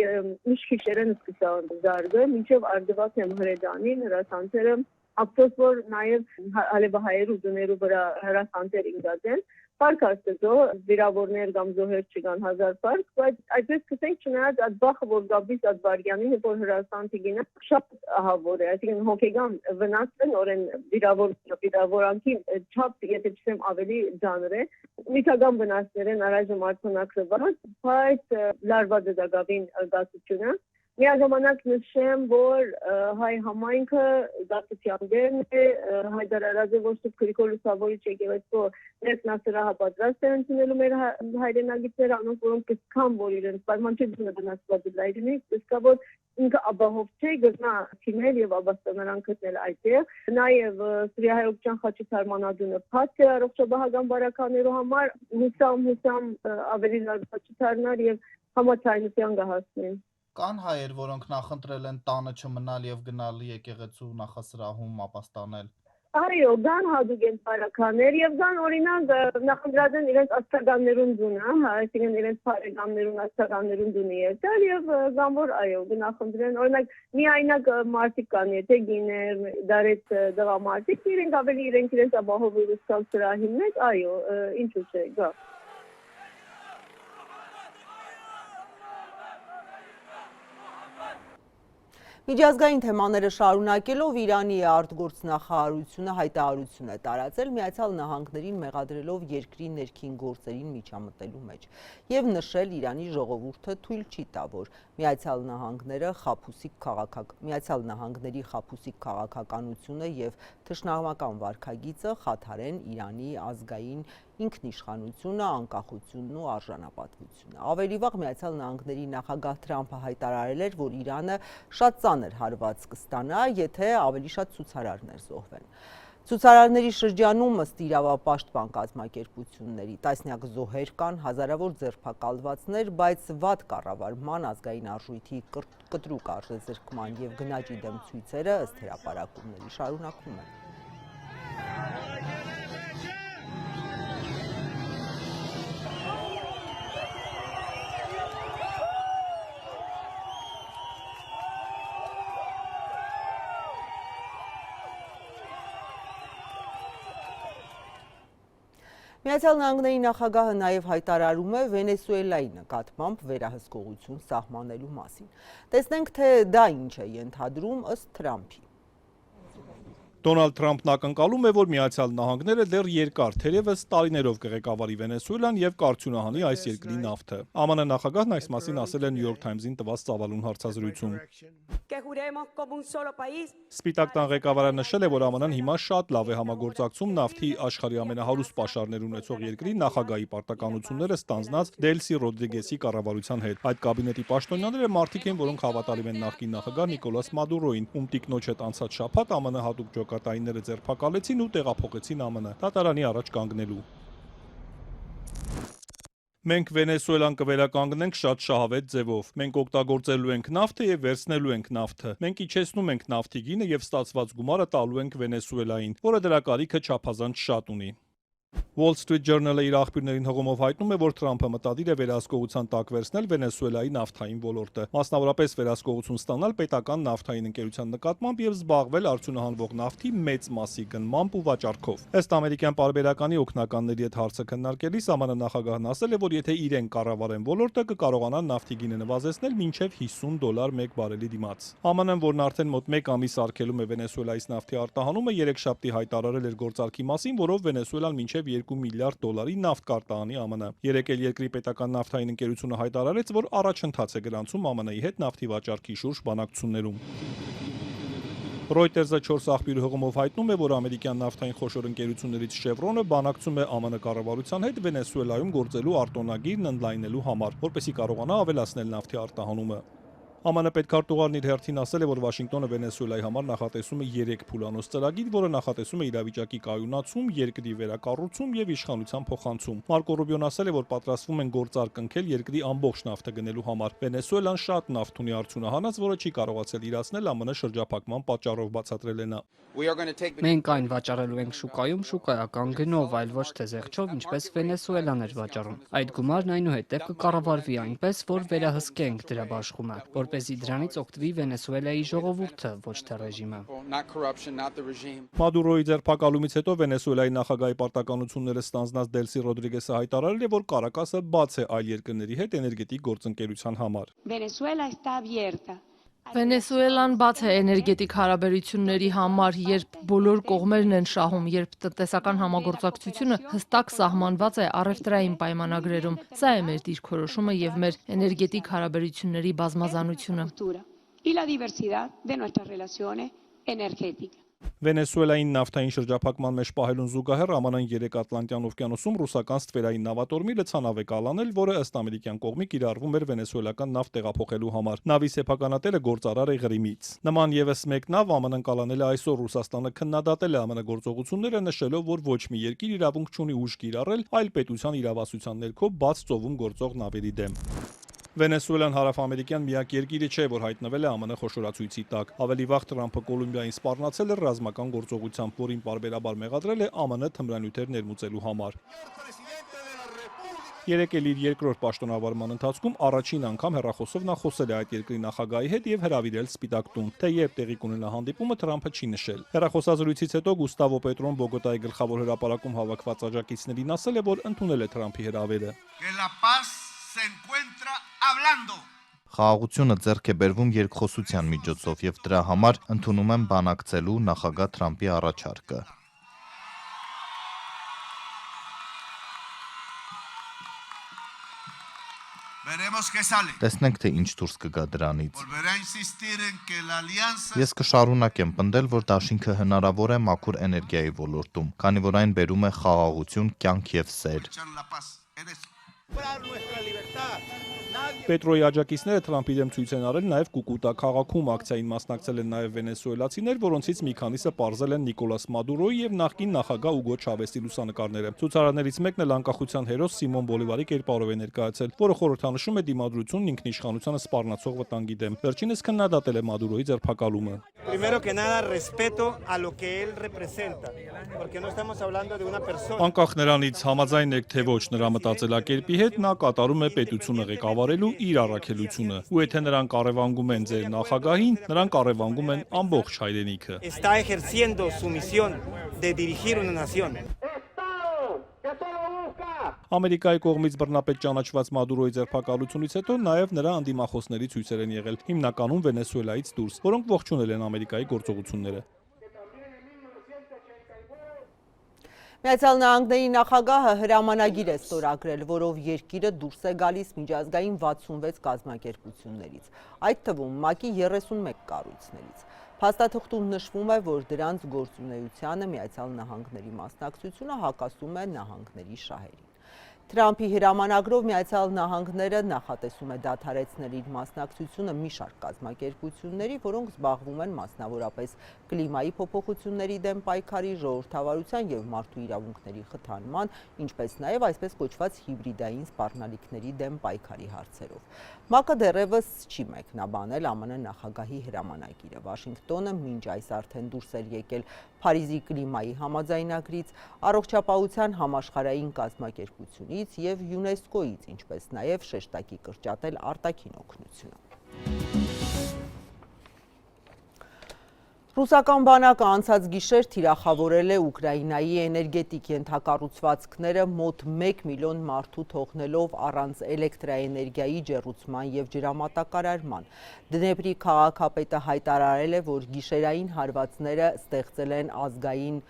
Speaker 14: միշքիշերեն սկսան զարգը, մինչև արդված եմ հրեդանին, հրասանցերը, ափսոս որ նաեւ հալեբահայերու դներու վրա հրասանցեր ինգադեն։ Պարկ աստծո վիրավորներ կամ զոհեր չկան 1000 պարկ, բայց այդպես կսենք չնայած այդ բախը, որ գաբից այդ վարյանին, որ հրասանցի գինը, շատ ահավոր է, այսինքն հոգեգան վնասն օրեն վիրավորանքի չափ, եթե չեմ ավելի ձանր է, միթական վնասներ են առայժմ արձանագրված, բայց լարված է դա գավին գասությունը։ Միաժամանակ նշեմ, որ հայ համայնքը դատության դերն է, Հայդար Արազովոստու Գրիգոր Լուսավորիչ եկեղեցու ներկնասրահը պատրաստ է ընդունելու մեր հայրենագիտները, անոնք որոնք կսկան, որ իրենց պայմանչությունը վնասված է լայրինի, կսկա, որ ինքը աբահով չէ, գտնա թիմել եւ աբաստանարան գտնել այդտեղ։ Նաեւ Սիրիահայության խաչի թարմանադունը փակ է առողջապահական բարականերու համար, հուսամ ավելի լավ խաչիթարներ եւ համաձայնության կհասնեն։
Speaker 15: Կան հայեր, որոնք նախընտրել են տանը չմնալ եւ գնալ եկեղեցու նախասրահում ապաստանել։
Speaker 14: Այո, կան հատուկ են բարականեր եւ կան օրինակ նախընտրած են իրենց աստղականներուն դունը, այսինքն իրենց բարեկամներուն աստղականներուն դունի եկել եւ կան որ այո, նախընտրեն օրինակ միայնակ մարդիկ կան, եթե գիներ, դարեց դղամարտիկ, իրենք ավելի իրենց ապահովության սրահին մեջ, այո, ինչու՞ չէ, գա։
Speaker 1: Միջազգային թեմաները շարունակելով Իրանի արտգործնախարարությունը հայտարարություն է տարածել Միացյալ Նահանգներին մեղադրելով երկրի ներքին գործերին միջամտելու մեջ եւ նշել Իրանի ժողովուրդը թույլ չի տա, որ Միացյալ Նահանգների խաբուսիկ քաղաքականությունը եւ թշնամական վարքագիծը խաթարեն Իրանի ազգային ինքնիշխանությունը, անկախությունն ու արժանապատվությունը։ Ավելի վաղ Միացյալ Նահանգների նախագահ Թրամփը հայտարարել էր, որ Իրանը շատ ծանր հարված կստանա, եթե ավելի շատ ցուցարարներ զոհվեն։ Ցուցարարների շրջանում ըստ իրավապաշտպան կազմակերպությունների տասնյակ զոհեր կան, հազարավոր ձերբակալվածներ, բայց վատ կառավարման, ազգային արժույթի կտրուկ արժեզրկման եւ գնաճի դեմ ցույցերը ըստ հրապարակումների շարունակվում են։ Միացյալ Նահանգների նախագահը նաև հայտարարում է Վենեսուելայի նկատմամբ վերահսկողություն սահմանելու մասին։ Տեսնենք, թե դա ինչ է ենթադրում ըստ Թրամփի։
Speaker 13: Դոնալդ Թրամփն ակնկալում է, որ Միացյալ Նահանգները դեռ երկար թերևս տարիներով կղեկավարի Վենեսուելան եւ կարծյունահանի այս երկրի նավթը։ ԱՄՆ նախագահն այս մասին ասել է New York Times-ին տված ծավալուն հարցազրույցում։ Սպիտակ տան ղեկավարը նշել է, որ ԱՄՆ-ն հիմա շատ լավ է համագործակցում նավթի աշխարհի ամենահարուստ պաշարներ ունեցող երկրի նախագահի պարտականությունները ստանձնած Դելսի Ռոդրիգեսի կառավարության հետ։ Այդ կաբինետի պաշտոնյաները մարդիկ են, որոնք հավատալի են նախկին նախագահ Նիկոլաս Մադուրոին, ում տիկնոջ հետ անցած շաբաթ ԱՄՆ հատուկ ջոկատայինները ձերբակալեցին ու տեղափոխեցին ԱՄՆ դատարանի առաջ կանգնելու։ Մենք Վենեսուելան կվերականգնենք շատ շահավետ ձևով։ Մենք օգտագործելու ենք նավթը եւ վերցնելու ենք նավթը։ Մենք իջեցնում ենք նավթի գինը եւ ստացված գումարը տալու ենք Վենեսուելային, որը դրա կարիքը չափազանց շատ ունի։ Wall Street Journal-ը իր աղբյուրներին հղումով հայտնում է, որ Թրամփը մտադիր է վերահսկողության տակ վերցնել Վենեսուելայի նավթային ոլորտը, մասնավորապես վերահսկողություն ստանալ պետական նավթային ընկերության նկատմամբ եւ զբաղվել արդյունահանվող նավթի մեծ մասի գնմամբ ու վաճառքով։ Ըստ ամերիկյան պարբերականի օգնականների հետ հարցը քննարկելիս ԱՄՆ նախագահն ասել է, որ եթե իրեն կառավարեն ոլորտը, կկարողանան նավթի գինը նվազեցնել մինչև $50 մեկ բարելի դիմաց։ ԱՄՆ-ն, որն արդեն մոտ 1 ամիս արգելում է Վենեսուելայից նավթի արտահանումը, երեքշաբթի հայտարարել էր գործարքի մասին, որով Վենեսուելան մինչև $2 միլիարդ նավթ կարտահանի ԱՄՆ։ Երեկ էլ երկրի պետական նավթային ընկերությունը հայտարարեց, որ առաջընթաց է գրանցում ԱՄՆ-ի հետ նավթի վաճառքի շուրջ բանակցություններում։ Reuters-ը 4 աղբյուրի հղումով հայտնում է, որ ամերիկյան նավթային խոշոր ընկերություններից Chevron-ը բանակցում է ԱՄՆ կառավարության հետ Վենեսուելայում գործելու արտոնագիրն ընդլայնելու համար, որպեսզի կարողանա ավելացնել նավթի արտահանումը։ ԱՄՆ պետքարտուղարն իր հերթին ասել է, որ Վաշինգտոնը Վենեսուելայի համար նախատեսում է 3 փուլանոց ծրագիր, որը նախատեսում է իրավիճակի կայունացում, երկրի վերակառուցում եւ իշխանության փոխանցում։ Մարկո Ռուբիոն ասել է, որ պատրաստվում են գործարք կնքել երկրի ամբողջ նավթը գնելու համար։ Վենեսուելան շատ նավթ ունի արդյունահանած, որը չի կարողացել իրացնել ԱՄՆ շրջափակման պատճառով, բացատրել է նա։
Speaker 11: Մենք այն վաճառելու ենք շուկայում շուկայական գնով, այլ ոչ թե զեղչով, ինչպես Վենեսուելան էր վաճառում։ Այդ գումարն այնուհետև կկառավարվի այնպես, որ վերահսկենք դրա բաշխումը, որպեսզի դրանից օգտվի Վենեսուելայի ժողովուրդը, ոչ թե ռեժիմը։
Speaker 13: Մադուրոյի ձերբակալումից հետո Վենեսուելայի նախագահի պարտականությունները ստանձնած Դելսի Ռոդրիգեսը հայտարարել է, որ Կարակասը բաց է այլ երկրների հետ էներգետիկ գործընկերության համար։
Speaker 16: Վենեսուելան բաց է էներգետիկ հարաբերությունների համար, երբ բոլոր կողմերն են շահում, երբ տնտեսական համագործակցությունը հստակ սահմանված է առևտրային պայմանագրերում։ Սա է մեր դիրքորոշումը եւ մեր էներգետիկ հարաբերությունների բազմազանությունը։
Speaker 13: Վենեսուելային նավթային շրջափակման մեջ պահելուն զուգահեռ ԱՄՆ-ն 3 Ատլանտյան օվկիանոսում ռուսական ստվերային նավատորմի լցանավ է կալանել, որը ըստ ամերիկյան կողմի կիրառվում էր վենեսուելական նավթ տեղափոխելու համար։ Նավի սեփականատերը գործարար է Ղրիմից։ Նման եւս մեկ նավ ԱՄՆ-ն կալանել է այսօր։ Ռուսաստանը քննադատել է ԱՄՆ գործողությունները, նշելով, որ ոչ մի երկիր իրավունք չունի ուժ կիրառել այլ պետության իրավասության ներքո բաց ծովում գործող նավերի դեմ։ Վենեսուելան հարավամերիկյան միակ երկիրը չէ, որ հայտնվել է ԱՄՆ խոշորացույցի տակ։ Ավելի վաղ Թրամփը Կոլումբիային սպառնացել էր ռազմական գործողությամբ, որին պարբերաբար մեղադրել է ԱՄՆ թմրանյութեր ներմուծելու համար։ Երեկ էլ իր երկրորդ պաշտոնավարման ընթացքում առաջին անգամ հեռախոսով նա խոսել է այդ երկրի նախագահի հետ եւ հրավիրել Սպիտակ տուն։ Թե երբ տեղի կունենա հանդիպումը, Թրամփը չի նշել։ Հեռախոսազրույցից հետո Գուստավո Պետրոն Բոգոտայի գլխավոր հրապարակում հավաքված աջակիցներին ասել է, որ ընդունել է Թրամփի հրավերը։
Speaker 15: Խաղաղությունը ձեռք է բերվում երկխոսության միջոցով եւ դրա համար ընդունում եմ բանակցելու նախագահ Թրամփի առաջարկը։ Տեսնենք, թե ինչ դուրս կգա դրանից։ Ես կշարունակեմ պնդել, որ դաշինքը հնարավոր է մաքուր էներգիայի ոլորտում, քանի որ այն բերում է խաղաղություն, կյանք եւ սեր։
Speaker 13: Պետրոյի աջակիցները Թրամփի դեմ ցույց են արել նաև Կուկուտա քաղաքում ակցիային մասնակցել են նաև վենեսուելացիներ, որոնցից մի քանիսը պարզել են Նիկոլաս Մադուրոյի եւ նախկին նախագահ Ուգո Չավեսի լուսանկարները։ Ցուցարարներից մեկն էլ անկախության հերոս Սիմոն Բոլիվարի կերպարով է ներկայացել, որը խորհրդանշում է դիմադրությունն ինքնիշխանությանը սպառնացող վտանգի դեմ։ Վերջինս քննադատել է Մադուրոյի ձերբակալումը։ Անկախ նրանից համաձայն եք թե ոչ նրա մտածելակերպի հետ, նա կատարում է պետությունը ղեկավարելու իր առաքելությունը, ու եթե նրանք առևանգում են ձեր նախագահին, նրանք առևանգում են ամբողջ հայրենիքը։ Ամերիկայի կողմից բռնապետ ճանաչված Մադուրոյի ձերբակալությունից հետո նաև նրա անդիմախոսների ցույցեր են եղել, հիմնականում Վենեսուելայից դուրս, որոնք ողջունել են Ամերիկայի գործողությունները։
Speaker 1: Միացյալ Նահանգների նախագահը հրամանագիր է ստորագրել, որով երկիրը դուրս է գալիս միջազգային 66 կազմակերպություններից, այդ թվում ՄԱԿ-ի 31 կառույցներից։ Փաստաթղթում նշվում է, որ դրանց գործունեությանը Միացյալ Նահանգների մասնակցությունը հակասում է նահանգների շահերին։ Թրամփի հրամանագրով Միացյալ Նահանգները նախատեսում է դադարեցնել իր մասնակցությունը մի շարք կազմակերպությունների, որոնք զբաղվում են մասնավորապես կլիմայի փոփոխությունների դեմ պայքարի, ժողովրդավարության եւ մարդու իրավունքների խթանման, ինչպես նաեւ այսպես կոչված հիբրիդային սպառնալիքների դեմ պայքարի հարցերով։ ՄԱԿ-ը դեռևս չի մեկնաբանել ԱՄՆ նախագահի հրամանագիրը։ Վաշինգտոնը մինչ այս արդեն դուրս էր եկել Փարիզի կլիմայի համաձայնագրից, առողջապահության համաշխարհային կազմակերպությունից եւ ՅՈՒՆԵՍԿՕ-ից, ինչպես նաեւ շեշտակի կրճատել արտաքին օգնությունը։ Ռուսական բանակը անցած գիշեր թիրախավորել է Ուկրաինայի էներգետիկ ենթակառուցվածքները մոտ 1 միլիոն մարդու թողնելով առանց էլեկտրաէներգիայի ջեռուցման եւ ջրամատակարարման։ Դնեպրի քաղաքապետը հայտարարել է, որ գիշերային հարվածները ստեղծել են ազգային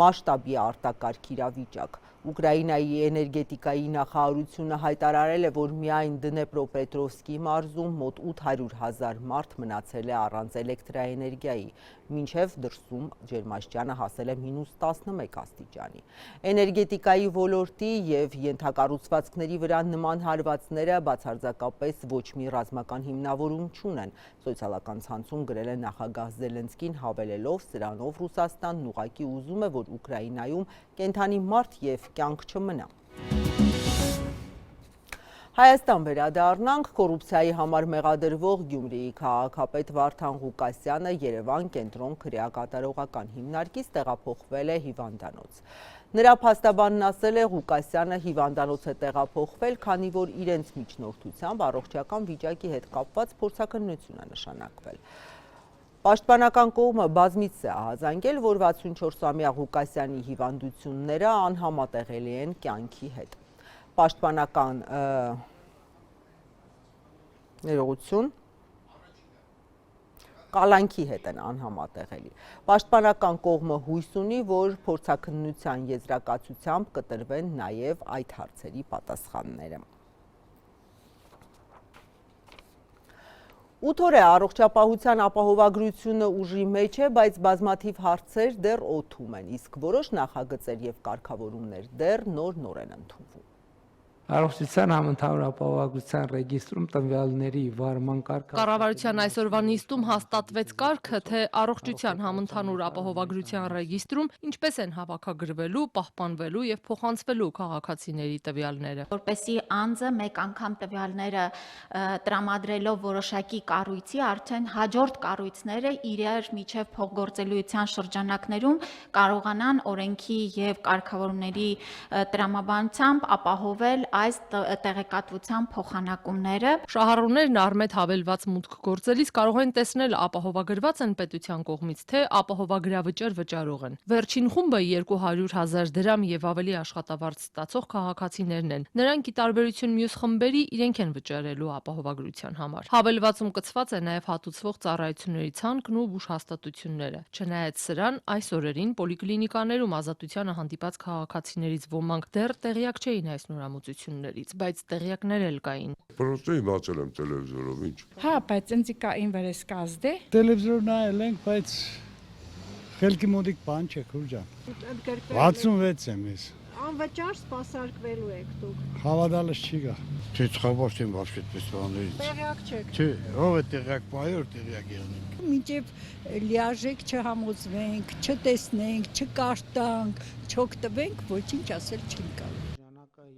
Speaker 1: մասշտաբի արտակարգ իրավիճակ։ Ուկրաինայի էներգետիկայի նախարարությունը հայտարարել է, որ միայն Դնեպրոպետրովսկի մարզում մոտ 800,000 մարդ մնացել է առանց էլեկտրաէներգիայի, մինչև դրսում ջերմաստիճանը հասել է -11 աստիճանի։ Էներգետիկայի ոլորտի եւ ենթակառուցվածքների վրա նման հարվածները բացարձակապես ոչ մի ռազմական հիմնավորում չունեն, սոցիալական ցանցում գրել է նախագահ Զելենսկին, հավելելով սրանով Ռուսաստանն ուղղակի ուզում է, որ Ուկրաինայում կենթանի մարդ եւ կյանք չմնա։ Հայաստան վերադառնանք, կոռուպցիայի համար մեղադրվող Գյումրիի քաղաքապետ Վարդան Ղուկասյանը Երևան կենտրոն քրեակատարողական հիմնարկից տեղափոխվել է հիվանդանոց։ Նրա փաստաբանն ասել է, Ղուկասյանը հիվանդանոց է տեղափոխվել, քանի որ իրենց միջնորդությամբ առողջական վիճակի հետ կապված փորձաքննություն է նշանակվել։ Պաշտպանական կողմը բազմիցս է ահազանգել, որ 64-ամյա Ղուկասյանի հիվանդությունները անհամատեղելի են կյանքի հետ։ Պաշտպանական ներողություն կալանքի հետ են անհամատեղելի։ Պաշտպանական կողմը հույս ունի, որ փորձաքննության եզրակացությամբ կտրվեն նաև այդ հարցերի պատասխանները։ 8 օր է առողջապահության ապահովագրությունը ուժի մեջ է, բայց բազմաթիվ հարցեր դեռ օդում են, իսկ որոշ նախագծեր եւ կարգավորումներ դեռ նոր են ընդունվում։
Speaker 2: Առողջության համընդհանուր ապահովագրության ռեգիստրում տվյալների վարման կարգը
Speaker 16: Կառավարության այսօրվա նիստում հաստատվեց կարգը, թե առողջության համընդհանուր ապահովագրության ռեգիստրում ինչպես են հավաքագրվելու, պահպանվելու եւ փոխանցվելու քաղաքացիների տվյալները։
Speaker 17: Որպեսզի անձը մեկ անգամ տվյալները տրամադրելով որոշակի կառույցի, արդեն հաջորդ կառույցները իրար միջև փոխգործելիության շրջանակներում կարողանան օրենքի եւ կարգավորումների տրամաբանությամբ ապահովել այս տեղեկատվության փոխանակումները։
Speaker 16: Շահառուներն Արմեդ հավելված մուտք գործելիս կարող են տեսնել ապահովագրված են պետության կողմից, թե ապահովագրավճար վճարող են։ Վերջին խումբը 200,000 դրամ եւ ավելի աշխատավարձ ստացող քաղաքացիներն են։ Նրանք ի տարբերություն մյուս խմբերի իրենք են վճարելու ապահովագրության համար։ Հավելվածում կցված է նաեւ հատուցվող ծառայությունների ցանկն ու բուժհաստատությունները։ Չնայած սրան, այս օրերին պոլիկլինիկաներում ազատությանը հանդիպած քաղաքացիներից ոմանք դեռ տեղյակ չէին այս նորամուծություններից, բայց տեղյակներ էլ կային։
Speaker 8: Պրոստեի բացել եմ տելևիզորով, ինչ։
Speaker 18: Հա, բայց ինձ կային վրես կազդե։ Տելևիզոր նայել ենք, բայց խելքի մոտիկ բան չէ, քուր ջան։ 66 եմ ես։
Speaker 19: Անվճար սպասարկվելու եք դուք։
Speaker 18: Հավատալս չի գա։ Թե չխաբաշտ եմ вообще այդպես բաներից։
Speaker 19: Տեղյակ չեք։
Speaker 18: Չէ, ով է տեղյակ, բայոր տեղյակ եղնենք։
Speaker 19: Մինչև լիարժեք չհամոզվենք, չտեսնենք, չկարտանք, չօգտվենք, ոչինչ ասել չենք կարող։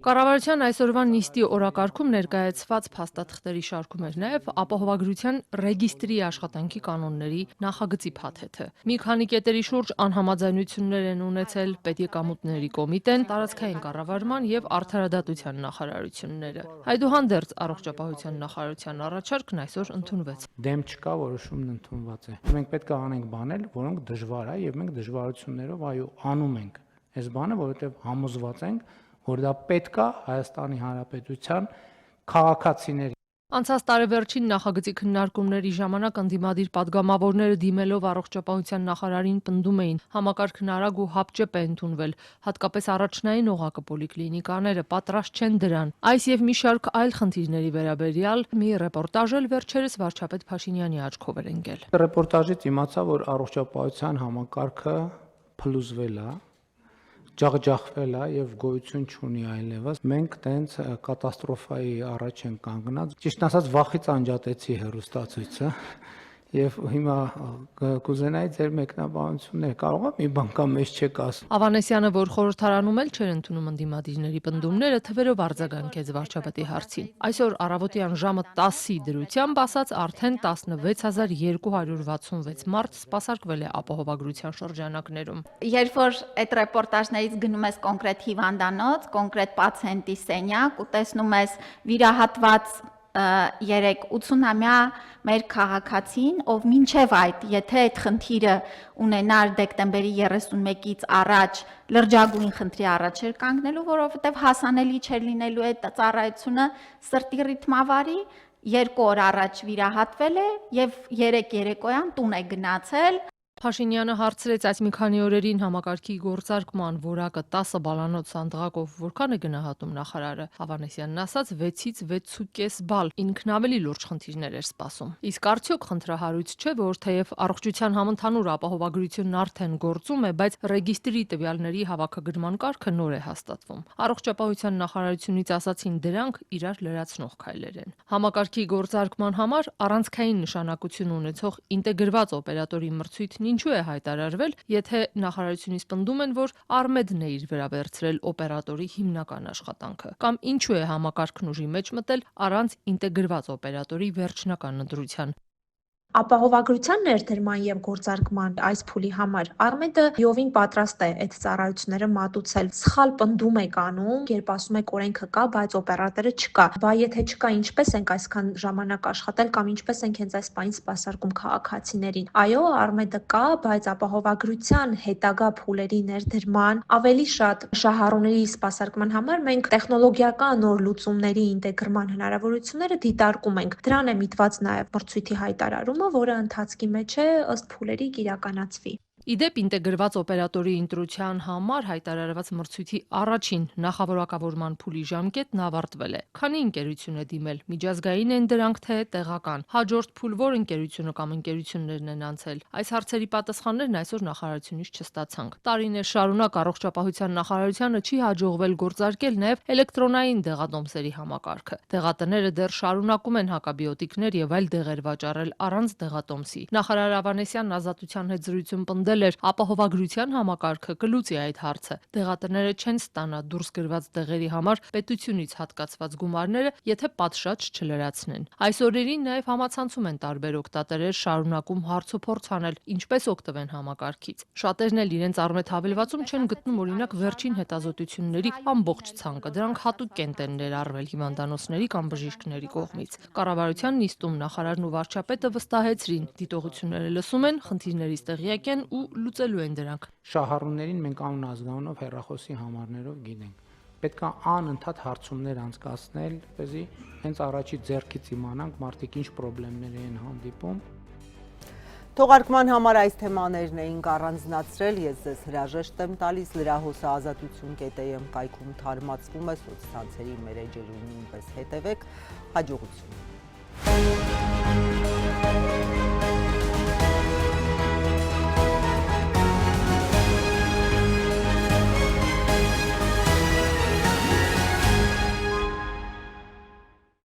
Speaker 16: Կառավարության այսօրվա նիստի օրակարգում ներկայացված փաստաթղթերի շարքում էր նաև ապահովագրության ռեգիստրի աշխատանքի կանոնների նախագծի փաթեթը։ Մի քանի կետերի շուրջ անհամաձայնություններ են ունեցել Պետեկամուտների կոմիտեն, տարածքային կառավարման եւ արդարադատության նախարարությունները։ Այդուհանդերձ առողջապահության նախարարության առաջարկն այսօր ընդունվեց։
Speaker 2: Դեմ չկա, որոշումն ընդունված է։ Մենք պետք է անենք բաներ, որոնք դժվար է եւ մենք դժվարություններով այո անում ենք։ Այս բանը, որովհետեւ համոզված ենք, որ դա պետք է Հայաստանի Հանրապետության քաղաքացիների։
Speaker 16: Անցած տարեվերջին նախագծի քննարկումների ժամանակ ընդդիմադիր падգամավորները դիմելով առողջապահության նախարարին պնդում էին համակարգն արագ ու հապճեպ է ընդունվել, հատկապես առաջնային օղակը պոլիկլինիկաները պատրաստ չեն դրան։ Այս եւ մի շարք այլ խնդիրների վերաբերյալ մի ռեպորտաժ էլ վերջերս վարչապետ Փաշինյանի աչքով էր ընկել։
Speaker 2: Ռեպորտաժից իմացա, որ առողջապահության համակարգը փլուզվել է, ջախջախվել է եւ գոյություն չունի այլևս։ Մենք տենց կատաստրոֆայի առաջ ենք կանգնած։ Ճիշտ ասած, վախից անջատեցի հեռուստացույցը եւ հիմա կուզենայի ձեր մեկնաբանությունները։ Կարող եմ մի բան կամ մեզ չեք ասում։
Speaker 16: Ավանեսյանը, որ խորհրդարանում էլ չէր ընդունում ընդդիմադիրների պնդումները, թվերով արձագանքեց վարչապետի հարցին։ Այսօր առավոտյան ժամը 10-ի դրությամբ ասած արդեն 16266 մարդ սպասարկվել է ապահովագրության շրջանակներում։
Speaker 17: Երբ որ այդ ռեպորտաժներից գնում ես կոնկրետ հիվանդանոց, կոնկրետ պացիենտի սենյակ ու տեսնում ես վիրահատված 3-80-ամյա մեր քաղաքացին, ով մինչև այդ, եթե այդ խնդիրը ունենար դեկտեմբերի 31-ից առաջ, լրջագույն խնդրի առաջ էր կանգնելու, որովհետև հասանելի չէր լինելու այդ ծառայությունը սրտի ռիթմավարի, 2 օր առաջ վիրահատվել է եւ 3 երեկոյան տուն է գնացել։
Speaker 16: Փաշինյանը հարցրեց այս մի քանի օրերին համակարգի գործարկման որակը 10 բալանոց սանդղակով որքան է գնահատում նախարարը։ Հավանեսյանն ասաց 6-ից 6.5 բալ, ինքն ավելի լուրջ խնդիրներ էր սպասում։ Իսկ արդյոք խնդրահարույց չէ, որ թեև առողջության համընդհանուր ապահովագրությունն արդեն գործում է, բայց ռեգիստրի տվյալների հավաքագրման կարգը նոր է հաստատվում։ Առողջապահության նախարարությունից ասացին դրանք իրար լրացնող քայլեր են։ Համակարգի գործարկման համար առանցքային նշանակություն ունեցող ինտեգրված օպերատորի մրցույթն ինչու է հայտարարվել, եթե նախարարությունից պնդում են, որ Արմեդն է իր վրա վերցրել օպերատորի հիմնական աշխատանքը, կամ ինչու է համակարգն ուժի մեջ մտել առանց ինտեգրված օպերատորի վերջնական ընտրության։
Speaker 20: Ապահովագրության ներդրման եւ գործարկման այս փուլի համար Արմեդը յովին պատրաստ է այդ ծառայությունները մատուցել։ Սխալ պնդում եք անում, երբ ասում եք օրենքը կա, բայց օպերատորը չկա։ Բա եթե չկա, ինչպես ենք այսքան ժամանակ աշխատել կամ ինչպես ենք հենց այս պահին սպասարկում քաղաքացիներին։ Այո, Արմեդը կա, բայց ապահովագրության հետագա փուլերի ներդրման ավելի շատ շահառուների սպասարկման համար մենք տեխնոլոգիական նոր լուծումների ինտեգրման հնարավորությունները դիտարկում ենք։ Դրան է միտված նաեւ մրցույթի հայտարարումը, որը ընթացքի մեջ է ըստ փուլերի կիրականացվի։
Speaker 16: Իդեպ ինտեգրված օպերատորի ընտրության համար հայտարարված մրցույթի առաջին նախավորակավորման փուլի ժամկետն ավարտվել է։ Քանի ընկերություն է դիմել, միջազգային են դրանք թե տեղական։ Հաջորդ փուլ որ ընկերությունը կամ ընկերություններն են անցել։ Այս հարցերի պատասխաններն այսօր նախարարությունից չստացանք։ Տարիներ շարունակ առողջապահության նախարարությանը չի հաջողվել գործարկել նաև էլեկտրոնային դեղատոմսերի համակարգը։ Դեղատները դեռ շարունակում են հակաբիոտիկներ եւ այլ դեղեր վաճառել առանց դեղատոմսի։ Նախարար Ավանեսյանն Ազատության հետ զրույցում պնդել պնդել էր, ապահովագրության համակարգը կլուծի այդ հարցը։ Դեղատները չեն ստանա դուրս գրված դեղերի համար պետությունից հատկացված գումարները, եթե պատշաճ չլրացնեն։ Այս օրերին նաև համացանցում են տարբեր օգտատերեր շարունակում հարցուփորձ անել, ինչպես օգտվեն համակարգից։ Շատերն էլ իրենց Արմեդ հավելվածում չեն գտնում օրինակ վերջին հետազոտությունների ամբողջ ցանկը, դրանք հատուկ են ներառվել հիվանդանոցների կամ բժիշկների կողմից։ Կառավարության նիստում նախարարն ու վարչապետը վստահեցրին, դիտողությունները լսում են, խնդիրներից տեղյակ են ու լուծելու են դրանք։
Speaker 2: Շահառուներին մենք անուն-ազգանունով հեռախոսի համարներով գիտենք։ Պետք է անընդհատ հարցումներ անցկացնել, որպեսզի հենց առաջի ձեռքից իմանանք մարդիկ ինչ խնդիրներ են հանդիպում։
Speaker 1: Թողարկման համար այս թեմաներն էինք առանձնացրել, ես ձեզ հրաժեշտ եմ տալիս, լրահոսը ազատություն.am կայքում թարմացվում է, սոցցանցերի մեր էջերին նույնպես հետևեք, հաջողություն։